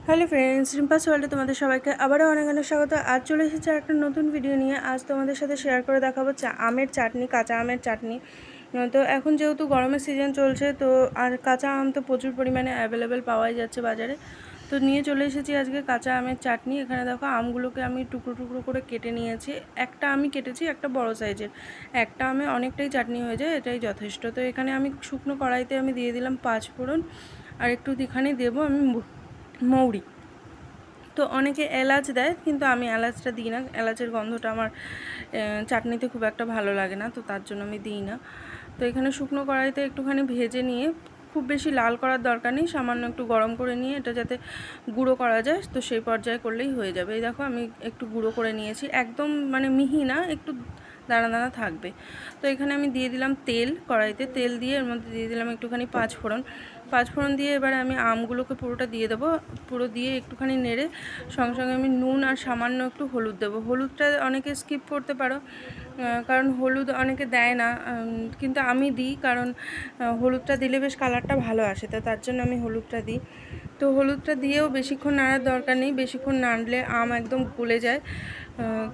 Hello friends, রিম্পাস ওয়ার্ল্ডে তোমাদের সবাইকে আবারও অনেক অনেক স্বাগত। আজ চলে এসেছে একটা নতুন ভিডিও নিয়ে। আজ তোমাদের সাথে শেয়ার করে দেখাবো আমের চাটনি, কাঁচা আমের চাটনি। তো এখন যেহেতু গরমের সিজন চলছে, তো আর কাঁচা আম তো প্রচুর পরিমাণে অ্যাভেলেবেল পাওয়াই যাচ্ছে বাজারে। তো নিয়ে চলে এসেছি আজকে কাঁচা আমের চাটনি। এখানে দেখো আমগুলোকে আমি টুকরো টুকরো করে কেটে নিয়েছি। একটা আমি কেটেছি, একটা বড় সাইজের। একটা আমে অনেকটাই চাটনি হয়ে যায়, এটাই যথেষ্ট। তো এখানে আমি শুকনো কড়াইতে আমি দিয়ে দিলাম 5 ফোড়ন, আর একটু এখানে দেবো আমি মৌরি। তো অনেকে এলাচ দেয়, কিন্তু আমি এলাচটা দিই না। এলাচের গন্ধটা আমার চাটনিতে খুব একটা ভালো লাগে না, তো তার জন্য আমি দিই না। তো এখানে শুকনো কড়াইতে একটুখানি ভেজে নিয়ে, খুব বেশি লাল করার দরকার নেই, সামান্য একটু গরম করে নিয়ে এটা যাতে গুঁড়ো করা যায়, তো সেই পর্যায়ে করলেই হয়ে যাবে। এই দেখো আমি একটু গুঁড়ো করে নিয়েছি, একদম মানে মিহি না, একটু দানা দানা থাকবে। তো এখানে আমি দিয়ে দিলাম তেল, কড়াইতে তেল দিয়ে এর মধ্যে দিয়ে দিলাম একটুখানি 5 ফোড়ন। 5 ফোড়ন দিয়ে এবারে আমি আমগুলোকে পুরোটা দিয়ে দেবো। পুরো দিয়ে একটুখানি নেড়ে সঙ্গে সঙ্গে আমি নুন আর সামান্য একটু হলুদ দেবো। হলুদটা অনেকে স্কিপ করতে পারো, কারণ হলুদ অনেকে দেয় না, কিন্তু আমি দিই, কারণ হলুদটা দিলে বেশ কালারটা ভালো আসে, তো তার জন্য আমি হলুদটা দিই। তো হলুদটা দিয়েও বেশিক্ষণ নাড়ার দরকার নেই, বেশিক্ষণ নাড়লে আম একদম গলে যায়,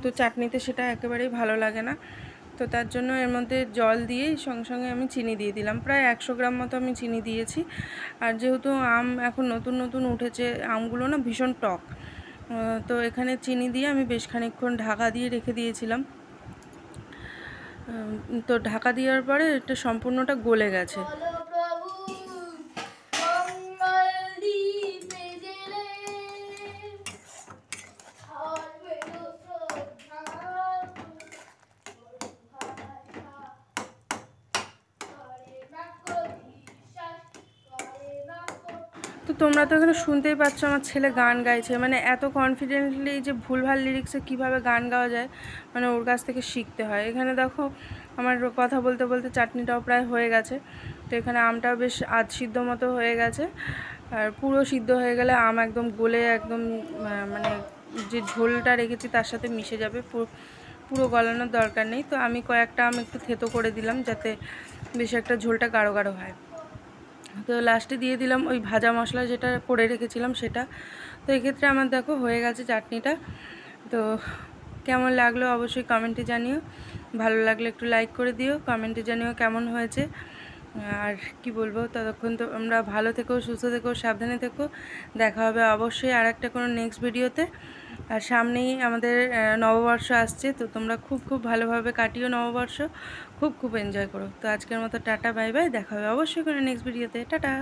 তো চাটনিতে সেটা একেবারেই ভালো লাগে না। তো তার জন্য এর মধ্যে জল দিয়ে সঙ্গে সঙ্গে আমি চিনি দিয়ে দিলাম, প্রায় 100 গ্রাম মতো আমি চিনি দিয়েছি। আর যেহেতু আম এখন নতুন নতুন উঠেছে, আমগুলো না ভীষণ টক, তো এখানে চিনি দিয়ে আমি বেশ খানিকক্ষণ ঢাকা দিয়ে রেখে দিয়েছিলাম। তো ঢাকা দেওয়ার পরে এটা সম্পূর্ণটা গলে গেছে। তো তোমরা তো এখানে শুনতেই পাচ্ছ আমার ছেলে গান গাইছে, মানে এত কনফিডেন্টলি যে ভুলভাল লিরিক্সে কীভাবে গান গাওয়া যায়, মানে ওর কাছ থেকে শিখতে হয়। এখানে দেখো আমার কথা বলতে বলতে চাটনিটাও প্রায় হয়ে গেছে। তো এখানে আমটাও বেশ আধ সিদ্ধ মতো হয়ে গেছে, আর পুরো সিদ্ধ হয়ে গেলে আম একদম গলে একদম মানে যে ঝোলটা রেখেছি তার সাথে মিশে যাবে, পুরো গলানোর দরকার নেই। তো আমি কয়েকটা আম একটু থেতো করে দিলাম যাতে বেশি একটা ঝোলটা গাঢ় গাঢ় হয়। তো লাস্টে দিয়ে দিলাম ওই ভাজা মশলা যেটা করে রেখেছিলাম সেটা। তো এক্ষেত্রে আমার দেখো হয়ে গেছে চাটনিটা। তো কেমন লাগলো অবশ্যই কমেন্টে জানিও, ভালো লাগলে একটু লাইক করে দিও, কমেন্টে জানিও কেমন হয়েছে। আর কি বলবো, ততক্ষণ তো আমরা ভালো থেকো, সুস্থ থেকো, সাবধানে থেকো। দেখা হবে অবশ্যই আর একটা কোনো নেক্সট ভিডিওতে। আর সামনেই আমাদের নববর্ষ আসছে, তো তোমরা খুব খুব ভালোভাবে কাটিও নববর্ষ, খুব খুব এনজয় করো। তো আজকের মতো টাটা, বাই বাই, দেখা হবে অবশ্যই কোনো নেক্সট ভিডিওতে। টাটা।